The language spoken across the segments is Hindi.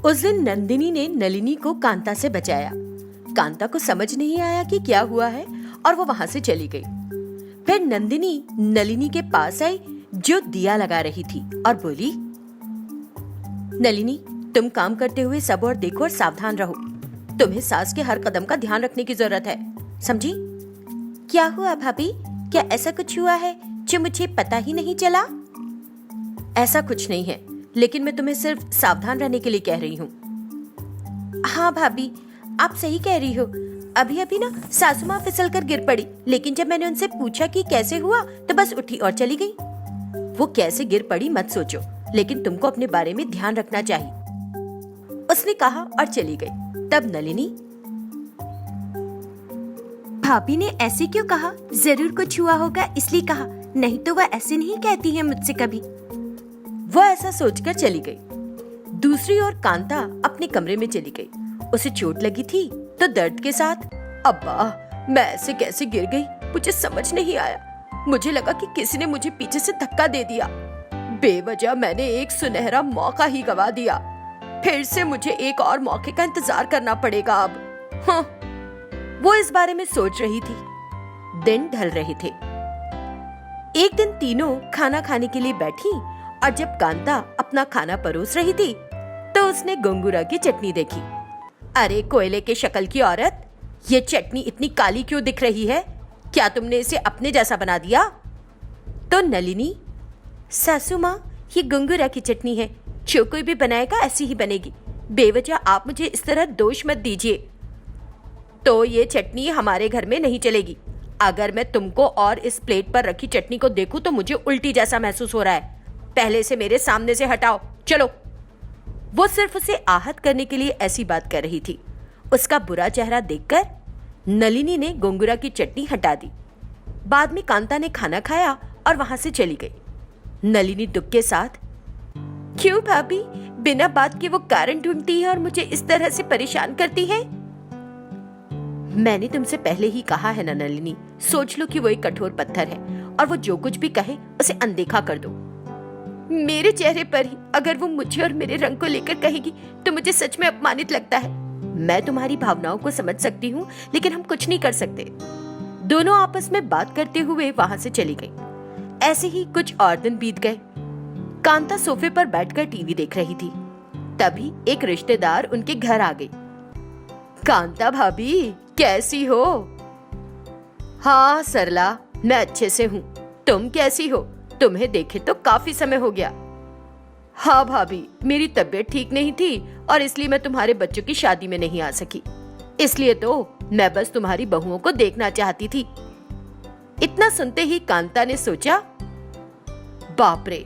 उस दिन नंदिनी ने नलिनी को कांता से बचाया। कांता को समझ नहीं आया कि क्या हुआ है और वो वहां से चली गई। फिर नंदिनी नलिनी के पास आई जो दिया लगा रही थी और बोली, नलिनी, तुम काम करते हुए सब और देखो और सावधान रहो। तुम्हें सास के हर कदम का ध्यान रखने की जरूरत है, समझी? क्या हुआ भाभी? क्या ऐसा कुछ हुआ है जो मुझे पता ही नहीं चला? ऐसा कुछ नहीं है, लेकिन मैं तुम्हें सिर्फ सावधान रहने के लिए कह रही हूँ। हाँ भाभी, आप सही कह रही हो। अभी अभी ना सासू माँ फिसल कर गिर पड़ी, लेकिन जब मैंने उनसे पूछा कि कैसे हुआ तो बस उठी और चली गई। वो कैसे गिर पड़ी मत सोचो, लेकिन तुमको अपने बारे में ध्यान रखना चाहिए, उसने कहा और चली गई। तब नलिनी, भाभी ने ऐसे क्यों कहा? जरूर कुछ हुआ होगा इसलिए कहा, नहीं तो वह ऐसे नहीं कहती है मुझसे कभी। वो ऐसा सोचकर चली गई। दूसरी ओर कांता अपने कमरे में चली गई। उसे चोट लगी थी तो दर्द के साथ, अब्बा, मैं ऐसे कैसे गिर गई मुझे समझ नहीं आया। मुझे लगा कि किसी ने मुझे पीछे से धक्का दे दिया। बेवजह मैंने एक सुनहरा मौका ही गवा दिया। फिर से मुझे एक और मौके का इंतजार करना पड़ेगा अब। हाँ। वो इस बारे में सोच रही थी। दिन ढल रहे थे। एक दिन तीनों खाना खाने के लिए बैठी और जब कांता अपना खाना परोस रही थी तो उसने गोंगूरा की चटनी देखी। अरे कोयले के शक्ल की औरत, ये चटनी इतनी काली क्यों दिख रही है? क्या तुमने इसे अपने जैसा बना दिया? तो नलिनी, सासू माँ, ये गोंगूरा की चटनी है, जो कोई भी बनाएगा ऐसी ही बनेगी। बेवजह आप मुझे इस तरह दोष मत दीजिए। तो ये चटनी हमारे घर में नहीं चलेगी। अगर मैं तुमको और इस प्लेट पर रखी चटनी को देखूं तो मुझे उल्टी जैसा महसूस हो रहा है। पहले से मेरे सामने से हटाओ, चलो। वो सिर्फ उसे आहत करने के लिए ऐसी बात कर रही थी। उसका बुरा चेहरा देखकर नलिनी ने गोंगूरा की चटनी हटा दी। बाद में कांता ने खाना खाया और वहां से चली गई। नलिनी दुख के साथ, क्यों भाभी, बिना बात के वो कारण ढूंढती है और मुझे इस तरह से परेशान करती है? मैंने तुमसे पहले ही कहा है ना नलिनी, सोच लो कि वो एक कठोर पत्थर है और वो जो कुछ भी कहे उसे अनदेखा कर दो। मेरे चेहरे पर ही अगर वो मुझे और मेरे रंग को लेकर कहेगी तो मुझे सच में अपमानित लगता है। मैं तुम्हारी भावनाओं को समझ सकती हूँ, लेकिन हम कुछ नहीं कर सकते। दोनों आपस में बात करते हुए वहां से चली गई। ऐसे ही कुछ और दिन बीत गए। कांता सोफे पर बैठकर टीवी देख रही थी। तभी एक रिश्तेदार उनके घर आ गई। कांता भाभी, कैसी हो? हाँ सरला, मैं अच्छे से हूँ। तुम कैसी हो? तुम्हें देखे तो काफी समय हो गया। हाँ भाभी, मेरी तबीयत ठीक नहीं थी और इसलिए मैं तुम्हारे बच्चों की शादी में नहीं आ सकी। इसलिए तो मैं बस तुम्हारी बहुओं को देखना चाहती थी। इतना सुनते ही कांता ने सोचा, बाप रे,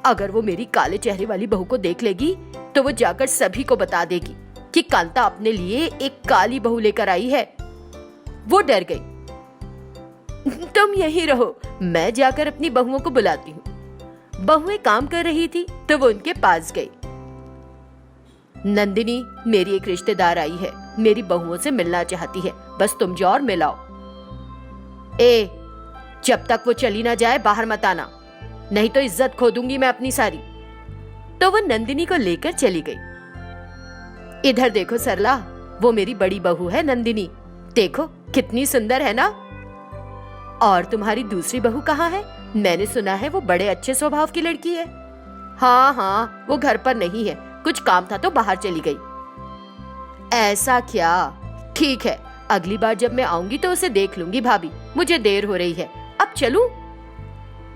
अगर वो मेरी काले चेहरे वाली बहू को देख लेगी तो वो जाकर सभी को बता देगी कि कांता अपने लिए एक काली बहू लेकर आई है। वो डर गई। तुम यहीं रहो, मैं जाकर अपनी बहुओं को बुलाती हूँ। बहुएं काम कर रही थी तो वो उनके पास गई। नंदिनी, मेरी एक रिश्तेदार आई है, मेरी बहुओं से मिलना चाहती है, बस तुम जाओ और मिलाओ। ए, जब तक वो चली ना जाए बाहर मत आना, नहीं तो इज्जत खो दूंगी मैं अपनी सारी। तो वो नंदिनी को लेकर चली गई। इधर देखो सरला, वो मेरी बड़ी बहू है नंदिनी, देखो कितनी सुंदर है ना। और तुम्हारी दूसरी बहू कहाँ है? मैंने सुना है वो बड़े अच्छे स्वभाव की लड़की है। हाँ हाँ, वो घर पर नहीं है, कुछ काम था तो बाहर चली गई। ऐसा क्या? ठीक है, अगली बार जब मैं आऊंगी तो उसे देख लूंगी भाभी, मुझे देर हो रही है, अब चलूं?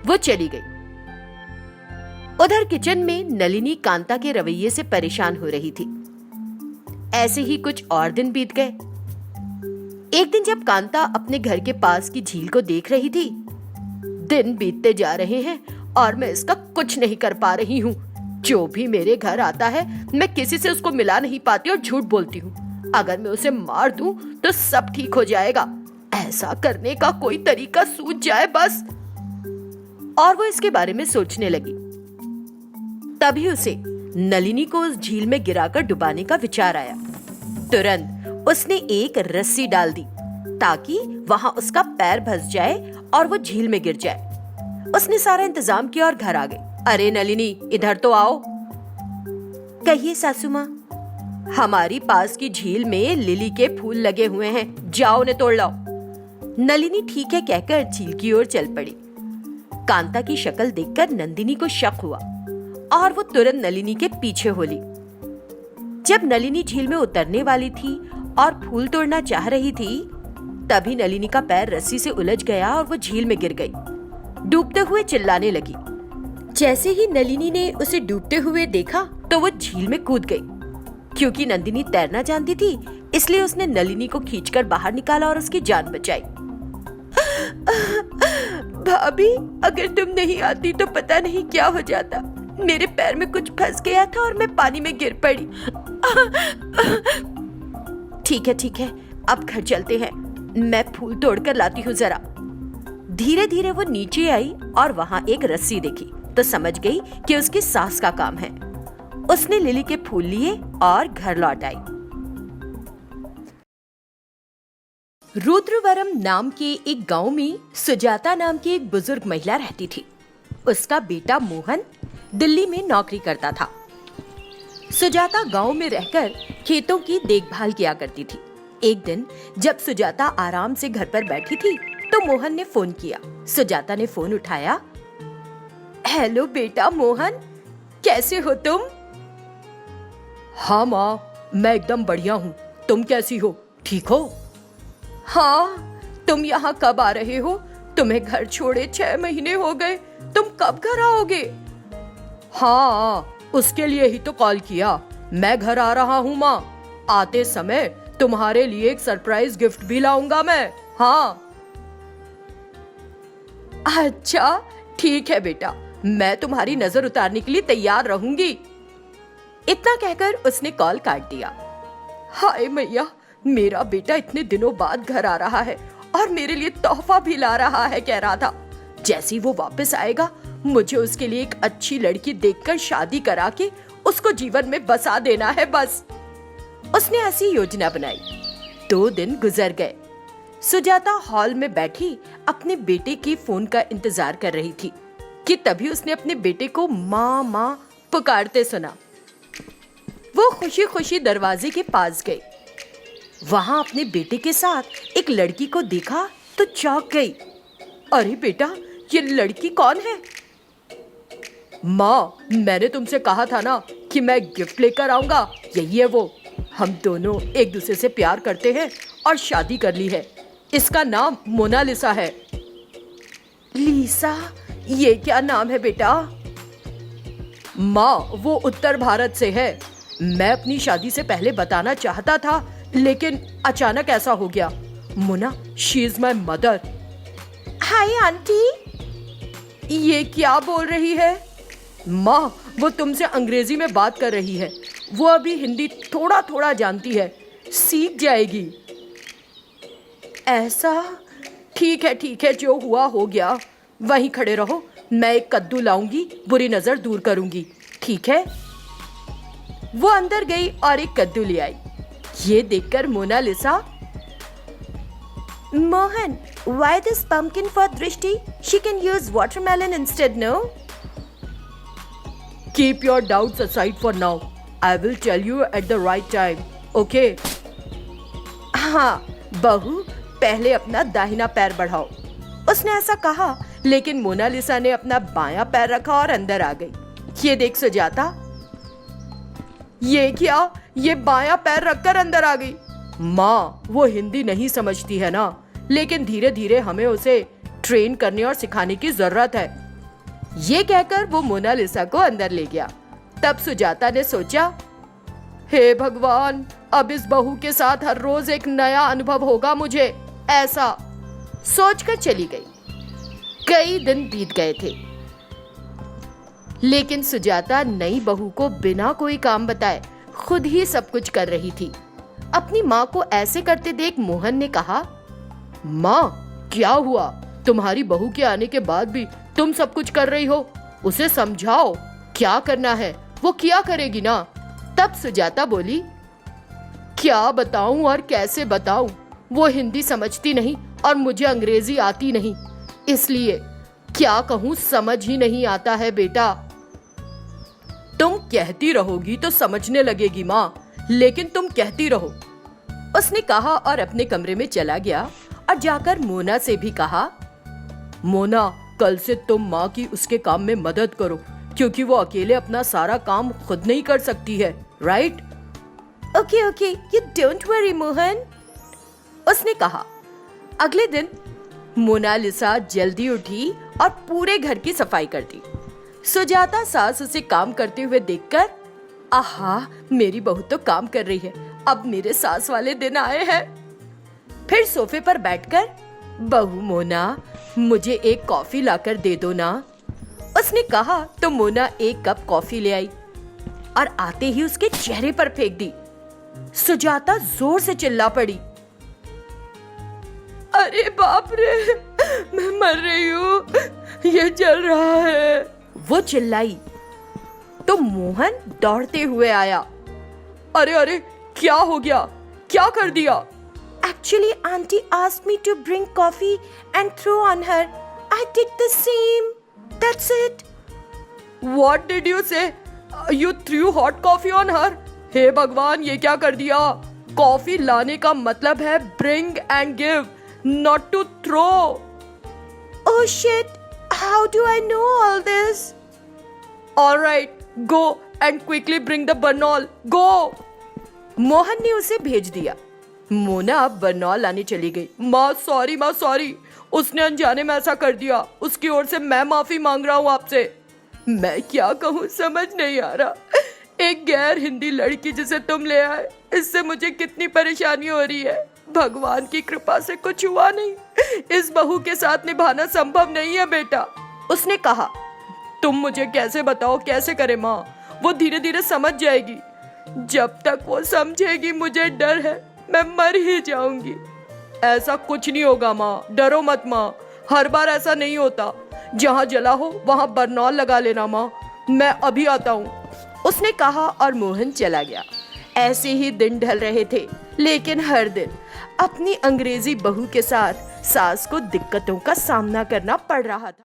वो चली गई। उधर किचन में नलिनी कांता के रवैये से परेशान हो रही थी। ऐसे ही कुछ और दिन बीत गए। एक दिन जब कांता अपने घर के पास की झील को देख रही थी, दिन बीतते जा रहे हैं और मैं इसका कुछ नहीं कर पा रही हूँ। जो भी मेरे घर आता है मैं किसी से उसको मिला नहीं पाती और झूठ बोलती हूँ। अगर मैं उसे मार दूं तो सब ठीक हो जाएगा। ऐसा करने का कोई तरीका सूझ जाए बस। और वो इसके बारे में सोचने लगी। तभी उसे नलिनी को उस झील में गिराकर डुबाने का विचार आया। तुरंत उसने एक रस्सी डाल दी ताकि वहां उसका पैर फंस जाए और वो झील में गिर जाए। उसने सारा इंतजाम किया और घर आ गई। अरे नलिनी, इधर तो आओ। कहिए सासू माँ। हमारी पास की झील में लिली के फूल लगे हुए हैं, जाओ उन्हें तोड़ लाओ। नलिनी ठीक है कहकर झील की ओर चल पड़ी। कांता की शक्ल देखकर नंदिनी को शक हुआ और वो तुरंत नलिनी के पीछे हो ली। जब नलिनी झील में उतरने वाली थी और फूल तोड़ना चाह रही थी, तभी नलिनी का पैर रस्सी से उलझ गया और वो झील में गिर गई। डूबते हुए चिल्लाने लगी। जैसे ही नलिनी ने उसे डूबते हुए देखा तो वो झील में कूद गई। क्योंकि नंदिनी तैरना जानती थी, इसलिए उसने नलिनी को खींचकर बाहर निकाला और उसकी जान बचाई। भाभी, अगर तुम नहीं आती तो पता नहीं क्या हो जाता। मेरे पैर में कुछ फंस गया था और मैं पानी में गिर पड़ी। ठीक है, अब घर चलते हैं। मैं फूल तोड़कर लाती हूँ जरा। धीरे धीरे वो नीचे आई और वहाँ एक रस्सी देखी तो समझ गई कि उसकी सास का काम है। उसने लिली के फूल लिए और घर लौट आई। रुद्रवरम नाम के एक गांव में सुजाता नाम की एक बुजुर्ग महिला रहती थी। उसका बेटा मोहन दिल्ली में नौकरी करता था। सुजाता गांव में रहकर खेतों की देखभाल किया करती थी। एक दिन जब सुजाता आराम से घर पर बैठी थी तो मोहन ने फोन किया। सुजाता ने फोन उठाया। हेलो बेटा मोहन, कैसे हो तुम? हाँ माँ, मैं एकदम बढ़िया हूँ। तुम कैसी हो, ठीक हो? हाँ, तुम यहाँ कब आ रहे हो? तुम्हें घर छोड़े 6 महीने हो गए। तुम कब घर आओगे? हाँ, उसके लिए ही तो कॉल किया। मैं घर आ रहा हूँ माँ। आते समय तुम्हारे लिए एक सरप्राइज गिफ्ट भी लाऊंगा मैं। हाँ। अच्छा, ठीक है बेटा, मैं तुम्हारी नजर उतारने के लिए तैयार रहूंगी। इतना कहकर उसने कॉल काट दिया। हाय मैया, मेरा बेटा इतने दिनों बाद घर आ रहा है और मेरे लिए तोहफा भी ला रहा है, कह रहा था। जैसे ही वो वापस आएगा, मुझे उसके लिए एक अच्छी लड़की देखकर शादी करा के उसको जीवन में बसा देना है बस। उसने ऐसी योजना बनाई। 2 दिन गुजर गए। सुजाता हॉल में बैठी अपने बेटे की फोन का इंतजार कर रही थी कि तभी उसने अपने बेटे को माँ माँ पुकारते सुना। वो खुशी खुशी दरवाजे के पास गई। वहां अपने बेटे के साथ एक लड़की को देखा तो चौंक गई। अरे बेटा, ये लड़की कौन है? माँ, मैंने तुमसे कहा था ना कि मैं गिफ्ट लेकर आऊंगा। यही है वो। हम दोनों एक दूसरे से प्यार करते हैं और शादी कर ली है। इसका नाम मोनालिसा है। लीसा, ये क्या नाम है बेटा? माँ, वो उत्तर भारत से है। मैं अपनी शादी से पहले बताना चाहता था, लेकिन अचानक ऐसा हो गया। Mona, she is my mother. Hi aunty. ये क्या बोल रही है? माँ, वो तुमसे अंग्रेजी में बात कर रही है। वो अभी हिंदी थोड़ा थोड़ा जानती है, सीख जाएगी। ऐसा? ठीक है, जो हुआ हो गया। वहीं खड़े रहो, मैं एक कद्दू लाऊंगी, बुरी नजर दूर करूंगी, ठीक है? वो अंदर गई और एक कद्दू ले आई। ये देखकर Monalisa, Mohan, why this pumpkin for Drishti? She can use watermelon instead, no? Keep your doubts aside for now. I will tell you at the right time, okay? हाँ बहू, पहले अपना दाहिना पैर बढ़ाओ। उसने ऐसा कहा, लेकिन मोनालिसा ने अपना बायां पैर रखा और अंदर आ गई। ये देख सुजाता। ये क्या? ये बायां पैर रखकर अंदर आ गई। माँ, वो हिंदी नहीं समझती है ना, लेकिन धीरे धीरे हमें उसे ट्रेन करने और सिखाने की जरूरत है। ये कहकर वो मोनालिसा को अंदर ले गया। तब सुजाता ने सोचा, हे भगवान, अब इस बहू के साथ हर रोज एक नया अनुभव होगा मुझे। ऐसा सोचकर चली गई। कई दिन बीत गए थे, लेकिन सुजाता नई बहू को बिना कोई काम बताए खुद ही सब कुछ कर रही थी। अपनी माँ को ऐसे करते देख मोहन ने कहा, माँ, क्या हुआ? तुम्हारी बहू के आने के बाद भी तुम सब कुछ कर रही हो। उसे समझाओ, क्या करना है वो किया करेगी ना। तब सुजाता बोली, क्या बताऊं और कैसे बताऊं? वो हिंदी समझती नहीं और मुझे अंग्रेजी आती नहीं, इसलिए क्या कहूं समझ ही नहीं आता है बेटा। तुम कहती रहोगी तो समझने लगेगी माँ, लेकिन तुम कहती रहो, उसने कहा और अपने कमरे में चला गया और जाकर मोना से भी कहा, मोना कल से तुम माँ की उसके काम में मदद करो, क्योंकि वो अकेले अपना सारा काम खुद नहीं कर सकती है, right? Okay okay, you don't worry Mohan, उसने कहा। अगले दिन मोनालिसा जल्दी उठी और पूरे घर की सफाई कर दी। सुजाता सास उसे काम करते हुए देखकर, आहा मेरी बहू तो काम कर रही है, अब मेरे सास वाले दिन आए हैं। फिर सोफे पर बैठकर, बहू मोना मुझे एक कॉफी लाकर दे दो ना, उसने कहा तो मोना एक कप कॉफी ले आई और आते ही उसके चेहरे पर फेंक दी। सुजाता जोर से चिल्ला पड़ी, अरे बाप रे, मैं मर रही हूँ, ये जल रहा है, वो चिल्लाई। तो मोहन दौड़ते हुए आया। अरे अरे क्या हो गया, क्या कर दिया? Actually, auntie asked me to bring coffee and throw on her. I did the same. That's it. What did you say? You threw hot coffee on her? हे भगवान, ये क्या कर दिया? कॉफी लाने का मतलब है bring and give, not to throw. Oh shit! How do I know all this? All right, go and quickly bring the bernol. Go. Mohan ने उसे भेज दिया। मोना बर्नॉल लाने चली गई। माँ सॉरी, उसने अनजाने में ऐसा कर दिया, उसकी ओर से मैं माफी मांग रहा हूँ आपसे। मैं क्या कहूँ समझ नहीं आ रहा, एक गैर हिंदी लड़की जिसे तुम ले आए, इससे मुझे कितनी परेशानी हो रही है। भगवान की कृपा से कुछ हुआ नहीं, इस बहू के साथ निभाना संभव नहीं है बेटा, उसने कहा। तुम मुझे कैसे बताओ कैसे करे माँ, वो धीरे धीरे समझ जाएगी, जब तक वो समझेगी मुझे डर है मैं मर ही जाऊंगी। ऐसा कुछ नहीं होगा माँ, डरो मत माँ, हर बार ऐसा नहीं होता, जहाँ जला हो वहाँ बर्नॉल लगा लेना माँ, मैं अभी आता हूँ, उसने कहा और मोहन चला गया। ऐसे ही दिन ढल रहे थे, लेकिन हर दिन अपनी अंग्रेजी बहू के साथ सास को दिक्कतों का सामना करना पड़ रहा था।